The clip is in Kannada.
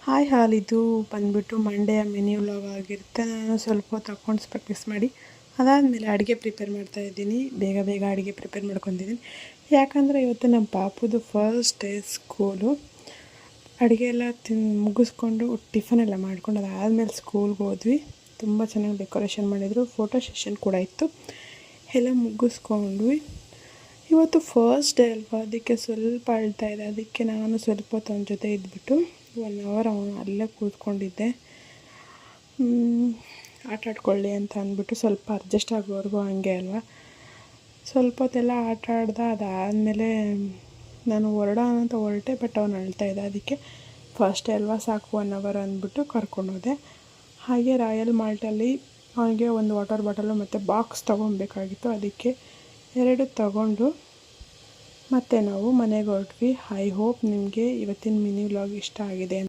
ಹಾಯ್ ಹಾಲ್ ಇದು ಬಂದ್ಬಿಟ್ಟು ಮಂಡೆಯ ಮಿನಿ ವ್ಲಾಗ್ ಆಗಿರುತ್ತೆ. ನಾನು ಸ್ವಲ್ಪ ಹೊತ್ತು ಅಕೌಂಟ್ಸ್ ಪ್ರಾಕ್ಟೀಸ್ ಮಾಡಿ ಅದಾದಮೇಲೆ ಅಡುಗೆ ಪ್ರಿಪೇರ್ ಮಾಡ್ತಾಯಿದ್ದೀನಿ. ಬೇಗ ಬೇಗ ಅಡುಗೆ ಪ್ರಿಪೇರ್ ಮಾಡ್ಕೊತಿದ್ದೀನಿ, ಯಾಕಂದರೆ ಇವತ್ತು ನಮ್ಮ ಪಾಪುದು ಫಸ್ಟ್ ಡೇ ಸ್ಕೂಲು. ಅಡುಗೆ ಎಲ್ಲ ಮುಗಿಸ್ಕೊಂಡು ಟಿಫನೆಲ್ಲ ಮಾಡ್ಕೊಂಡು ಅದಾದಮೇಲೆ ಸ್ಕೂಲ್ಗೆ ಹೋದ್ವಿ. ತುಂಬ ಚೆನ್ನಾಗಿ ಡೆಕೋರೇಷನ್ ಮಾಡಿದರು, ಫೋಟೋ ಸೆಷನ್ ಕೂಡ ಇತ್ತು. ಎಲ್ಲ ಮುಗಿಸ್ಕೊಂಡ್ವಿ. ಇವತ್ತು ಫಸ್ಟ್ ಡೇ ಅಲ್ವಾ, ಅದಕ್ಕೆ ಸ್ವಲ್ಪ ಅಳ್ತಾಯಿದೆ. ಅದಕ್ಕೆ ನಾನು ಸ್ವಲ್ಪ ಹೊತ್ತು ಅವನ ಜೊತೆ ಇದ್ಬಿಟ್ಟು 1 ಅವರ್ ಅವನು ಅಲ್ಲೇ ಕೂತ್ಕೊಂಡಿದ್ದೆ. ಆಟ ಆಡ್ಕೊಳ್ಳಿ ಅಂತ ಅಂದ್ಬಿಟ್ಟು ಸ್ವಲ್ಪ ಅಡ್ಜಸ್ಟ್ ಆಗೋವರೆಗೂ ಹಂಗೆ ಅಲ್ವಾ, ಸ್ವಲ್ಪ ಹೊತ್ತೆಲ್ಲ ಆಟ ಆಡ್ದೆ. ಅದಾದಮೇಲೆ ನಾನು ಹೊರಡೋಣ ಅಂತ ಹೊರಟೆ, ಬಟ್ ಅವನು ಅಳ್ತಾಯಿದ್ದ. ಅದಕ್ಕೆ ಫಸ್ಟ್ ಡೇ ಅಲ್ವಾ, ಸಾಕು 1 ಅವರ್ ಅಂದ್ಬಿಟ್ಟು ಕರ್ಕೊಂಡೋದೆ. ಹಾಗೆ ರಾಯಲ್ ಮಾಲ್ಟಲ್ಲಿ ಅವನಿಗೆ ಒಂದು ವಾಟರ್ ಬಾಟಲು ಮತ್ತು ಬಾಕ್ಸ್ ತೊಗೊಬೇಕಾಗಿತ್ತು. ಅದಕ್ಕೆ 2 ತಗೊಂಡು ಮತ್ತು ನಾವು ಮನೆಗೆ ಹೊರಟ್ವಿ. ಐ ಹೋಪ್ ನಿಮಗೆ ಇವತ್ತಿನ ಮಿನಿ ವ್ಲಾಗ್ ಇಷ್ಟ ಆಗಿದೆ.